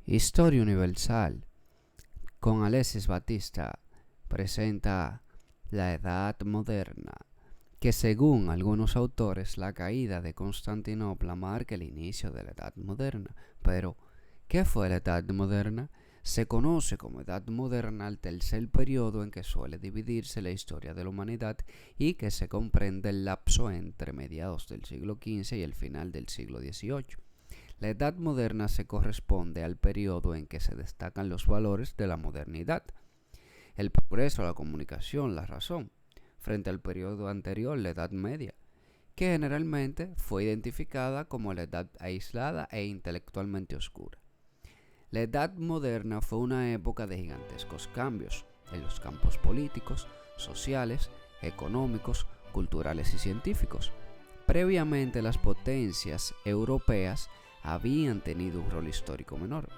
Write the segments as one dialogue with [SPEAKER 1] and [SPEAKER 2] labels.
[SPEAKER 1] Historia Universal, con Alexis Batista, presenta la Edad Moderna, que según algunos autores la caída de Constantinopla marca el inicio de la Edad Moderna. Pero, ¿qué fue la Edad Moderna? Se conoce como Edad Moderna al tercer periodo en que suele dividirse la historia de la humanidad y que se comprende el lapso entre mediados del siglo XV y el final del siglo XVIII. La Edad Moderna se corresponde al periodo en que se destacan los valores de la modernidad, el progreso, la comunicación, la razón, frente al periodo anterior, la Edad Media, que generalmente fue identificada como la edad aislada e intelectualmente oscura. La Edad Moderna fue una época de gigantescos cambios en los campos políticos, sociales, económicos, culturales y científicos. Previamente, las potencias europeas habían tenido un rol histórico menor,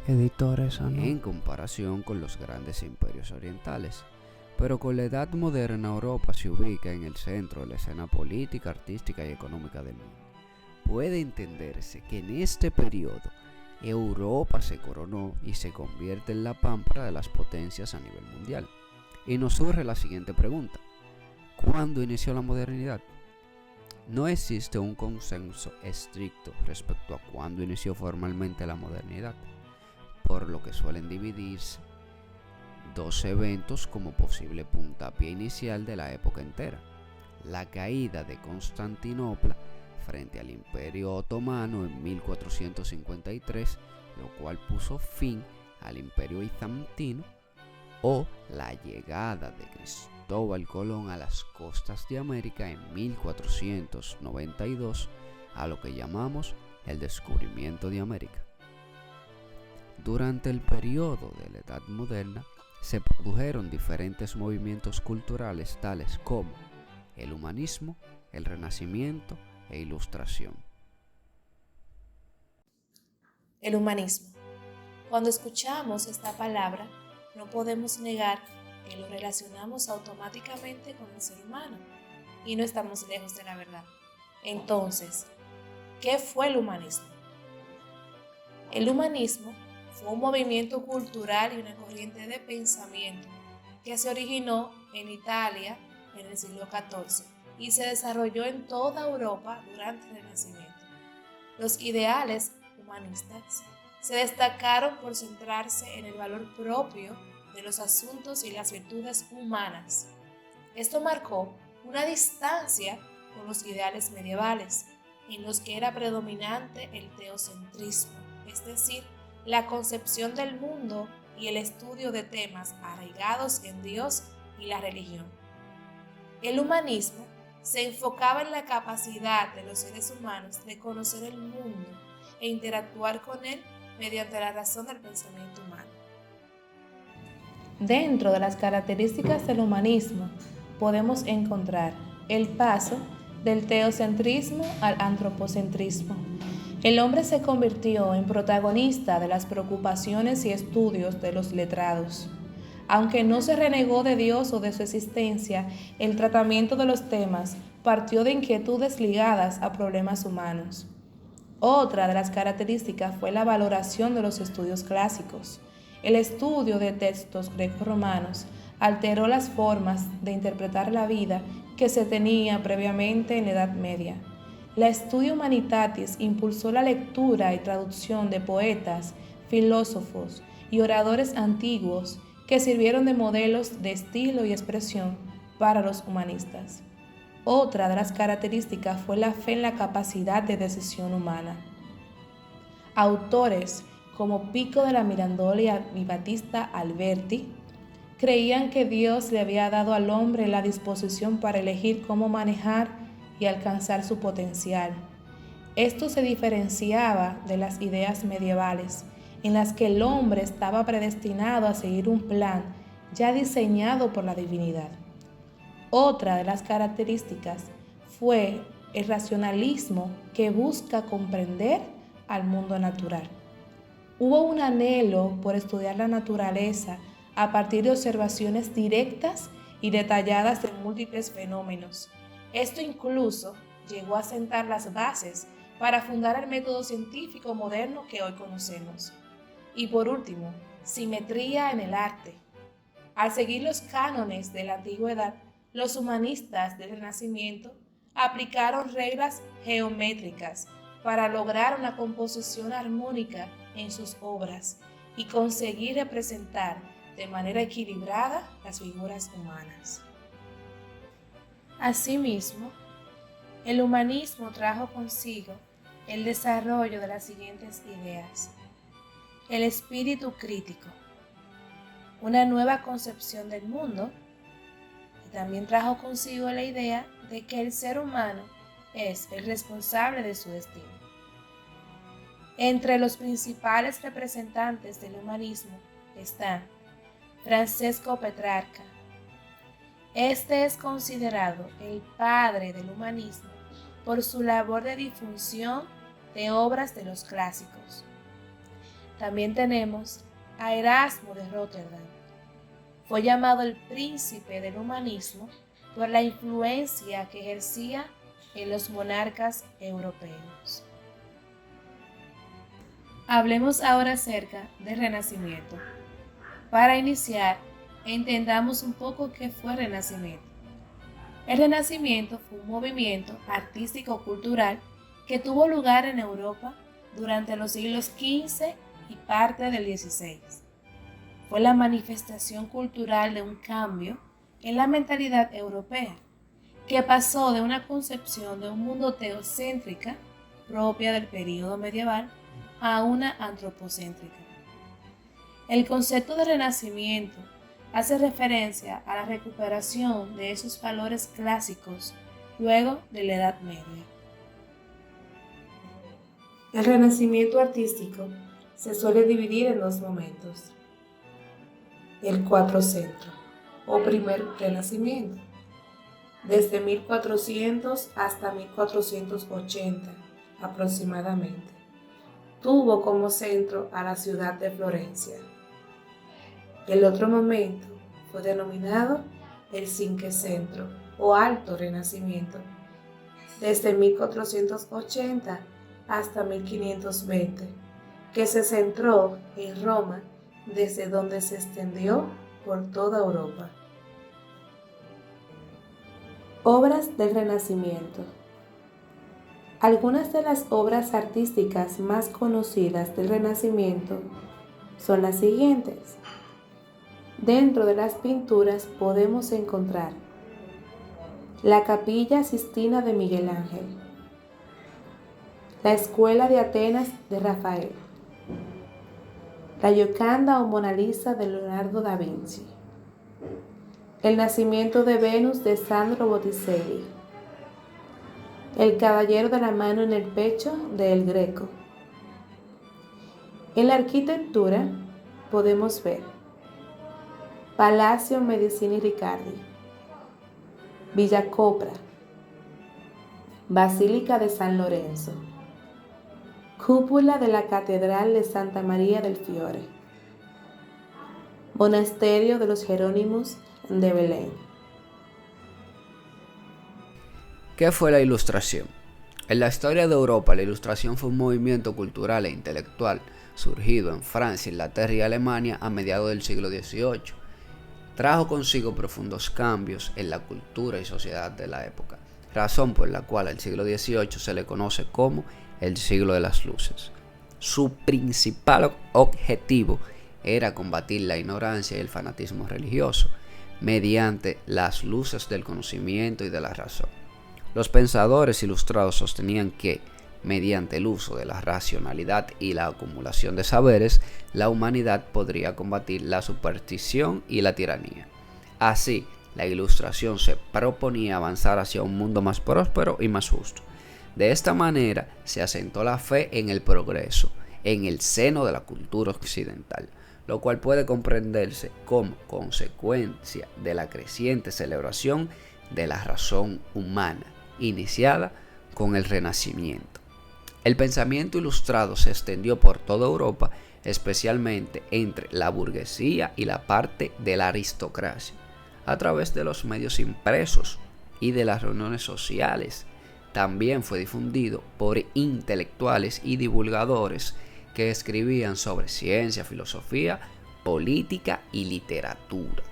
[SPEAKER 2] Editores o no.
[SPEAKER 1] en comparación con los grandes imperios orientales. Pero con la Edad Moderna, Europa se ubica en el centro de la escena política, artística y económica del mundo. Puede entenderse que en este periodo Europa se coronó y se convierte en la pámpara de las potencias a nivel mundial. Y nos surge la siguiente pregunta: ¿cuándo inició la modernidad? No existe un consenso estricto respecto a cuándo inició formalmente la modernidad, por lo que suelen dividirse dos eventos como posible puntapié inicial de la época entera: la caída de Constantinopla frente al Imperio Otomano en 1453, lo cual puso fin al Imperio Bizantino, o la llegada de Cristóbal Colón a las costas de América en 1492, a lo que llamamos el descubrimiento de América. Durante el periodo de la Edad Moderna se produjeron diferentes movimientos culturales tales como el humanismo, el renacimiento e ilustración.
[SPEAKER 3] El humanismo. Cuando escuchamos esta palabra, no podemos negar que lo relacionamos automáticamente con el ser humano y no estamos lejos de la verdad. Entonces, ¿qué fue el humanismo? El humanismo fue un movimiento cultural y una corriente de pensamiento que se originó en Italia en el siglo XIV y se desarrolló en toda Europa durante el Renacimiento. Los ideales humanistas se destacaron por centrarse en el valor propio de los asuntos y las virtudes humanas. Esto marcó una distancia con los ideales medievales, en los que era predominante el teocentrismo, es decir, la concepción del mundo y el estudio de temas arraigados en Dios y la religión. El humanismo se enfocaba en la capacidad de los seres humanos de conocer el mundo e interactuar con él mediante la razón del pensamiento humano. Dentro de las características del humanismo podemos encontrar el paso del teocentrismo al antropocentrismo. El hombre se convirtió en protagonista de las preocupaciones y estudios de los letrados. Aunque no se renegó de Dios o de su existencia, el tratamiento de los temas partió de inquietudes ligadas a problemas humanos. Otra de las características fue la valoración de los estudios clásicos. El estudio de textos greco-romanos alteró las formas de interpretar la vida que se tenía previamente en la Edad Media. La Studia Humanitatis impulsó la lectura y traducción de poetas, filósofos y oradores antiguos que sirvieron de modelos de estilo y expresión para los humanistas. Otra de las características fue la fe en la capacidad de decisión humana. Autores como Pico de la Mirandola y Battista Alberti creían que Dios le había dado al hombre la disposición para elegir cómo manejar y alcanzar su potencial. Esto se diferenciaba de las ideas medievales, en las que el hombre estaba predestinado a seguir un plan ya diseñado por la divinidad. Otra de las características fue el racionalismo, que busca comprender al mundo natural. Hubo un anhelo por estudiar la naturaleza a partir de observaciones directas y detalladas de múltiples fenómenos. Esto incluso llegó a sentar las bases para fundar el método científico moderno que hoy conocemos. Y por último, simetría en el arte. Al seguir los cánones de la antigüedad, los humanistas del Renacimiento aplicaron reglas geométricas para lograr una composición armónica en sus obras y conseguir representar de manera equilibrada las figuras humanas. Asimismo, el humanismo trajo consigo el desarrollo de las siguientes ideas: el espíritu crítico, una nueva concepción del mundo, y también trajo consigo la idea de que el ser humano es el responsable de su destino. Entre los principales representantes del humanismo están Francesco Petrarca. Este es considerado el padre del humanismo por su labor de difusión de obras de los clásicos. También tenemos a Erasmo de Róterdam. Fue llamado el príncipe del humanismo por la influencia que ejercía en los monarcas europeos. Hablemos ahora acerca del Renacimiento. Para iniciar, entendamos un poco qué fue el Renacimiento. El Renacimiento fue un movimiento artístico-cultural que tuvo lugar en Europa durante los siglos XV y parte del XVI. Fue la manifestación cultural de un cambio en la mentalidad europea, que pasó de una concepción de un mundo teocéntrica propia del período medieval a una antropocéntrica. El concepto de renacimiento hace referencia a la recuperación de esos valores clásicos luego de la Edad Media. El renacimiento artístico se suele dividir en dos momentos: el Quattrocento o primer renacimiento, desde 1400 hasta 1480 aproximadamente. Tuvo como centro a la ciudad de Florencia. El otro momento fue denominado el Cinquecento o Alto Renacimiento, desde 1480 hasta 1520, que se centró en Roma, desde donde se extendió por toda Europa. Obras del Renacimiento. Algunas de las obras artísticas más conocidas del Renacimiento son las siguientes. Dentro de las pinturas podemos encontrar la Capilla Sistina de Miguel Ángel, la Escuela de Atenas de Rafael, la Gioconda o Mona Lisa de Leonardo da Vinci, el Nacimiento de Venus de Sandro Botticelli, el Caballero de la Mano en el Pecho de El Greco. En la arquitectura podemos ver Palacio Medici Riccardi, Villa Copra, Basílica de San Lorenzo, Cúpula de la Catedral de Santa María del Fiore, Monasterio de los Jerónimos de Belén.
[SPEAKER 1] ¿Qué fue la Ilustración? En la historia de Europa, la Ilustración fue un movimiento cultural e intelectual surgido en Francia, Inglaterra y Alemania a mediados del siglo XVIII. Trajo consigo profundos cambios en la cultura y sociedad de la época, razón por la cual al siglo XVIII se le conoce como el siglo de las luces. Su principal objetivo era combatir la ignorancia y el fanatismo religioso mediante las luces del conocimiento y de la razón. Los pensadores ilustrados sostenían que, mediante el uso de la racionalidad y la acumulación de saberes, la humanidad podría combatir la superstición y la tiranía. Así, la Ilustración se proponía avanzar hacia un mundo más próspero y más justo. De esta manera, se asentó la fe en el progreso, en el seno de la cultura occidental, lo cual puede comprenderse como consecuencia de la creciente celebración de la razón humana, iniciada con el Renacimiento. El pensamiento ilustrado se extendió por toda Europa, especialmente entre la burguesía y la parte de la aristocracia, a través de los medios impresos y de las reuniones sociales. También fue difundido por intelectuales y divulgadores que escribían sobre ciencia, filosofía, política y literatura.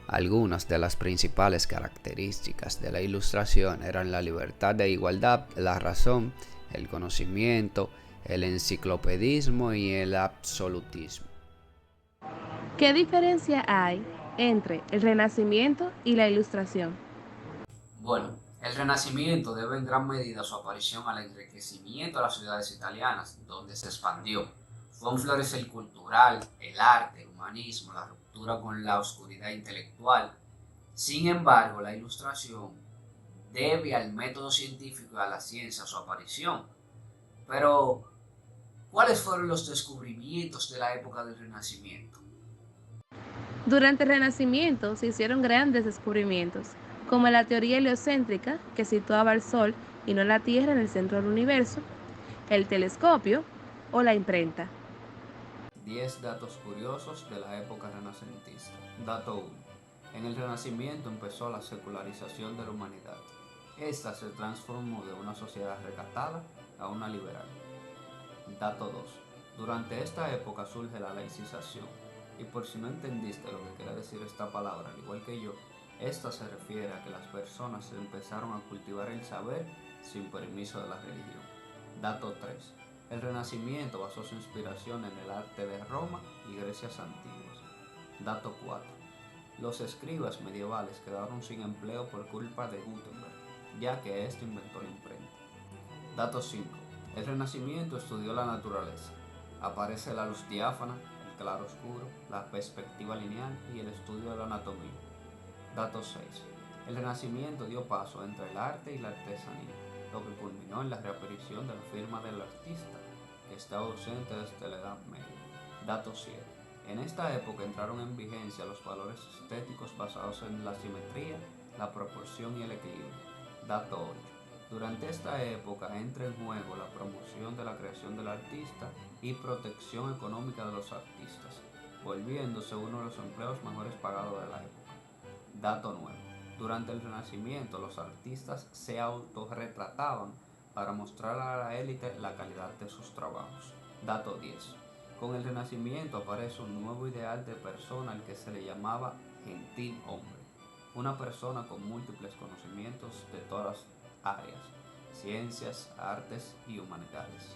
[SPEAKER 1] Algunas de las principales características de la Ilustración eran la libertad de igualdad, la razón, el conocimiento, el enciclopedismo y el absolutismo.
[SPEAKER 4] ¿Qué diferencia hay entre el Renacimiento y la Ilustración?
[SPEAKER 1] Bueno, el Renacimiento debe en gran medida su aparición al enriquecimiento de las ciudades italianas, donde se expandió. Fue un florecer cultural, el arte, el humanismo, la ruptura con la oscuridad intelectual. Sin embargo, la Ilustración debe al método científico y a la ciencia su aparición. Pero, ¿cuáles fueron los descubrimientos de la época del Renacimiento?
[SPEAKER 4] Durante el Renacimiento se hicieron grandes descubrimientos, como la teoría heliocéntrica, que situaba al Sol y no la Tierra en el centro del universo, el telescopio o la imprenta.
[SPEAKER 1] 10 datos curiosos de la época renacentista. Dato 1. En el Renacimiento empezó la secularización de la humanidad. Esta se transformó de una sociedad recatada a una liberal. Dato 2. Durante esta época surge la laicización. Y por si no entendiste lo que quiere decir esta palabra, al igual que yo, esta se refiere a que las personas empezaron a cultivar el saber sin permiso de la religión. Dato 3. El Renacimiento basó su inspiración en el arte de Roma y Grecias antiguas. Dato 4. Los escribas medievales quedaron sin empleo por culpa de Gutenberg, ya que éste inventó la imprenta. Dato 5. El Renacimiento estudió la naturaleza. Aparece la luz diáfana, el claro oscuro, la perspectiva lineal y el estudio de la anatomía. Dato 6. El Renacimiento dio paso entre el arte y la artesanía, lo que culminó en la reaparición de la firma del artista, que estaba ausente desde la Edad Media. Dato 7. En esta época entraron en vigencia los valores estéticos basados en la simetría, la proporción y el equilibrio. Dato 8. Durante esta época entra en juego la promoción de la creación del artista y protección económica de los artistas, volviéndose uno de los empleos mejores pagados de la época. Dato 9. Durante el Renacimiento los artistas se autorretrataban para mostrar a la élite la calidad de sus trabajos. Dato 10. Con el Renacimiento aparece un nuevo ideal de persona al que se le llamaba gentil hombre, una persona con múltiples conocimientos de todas las áreas, ciencias, artes y humanidades.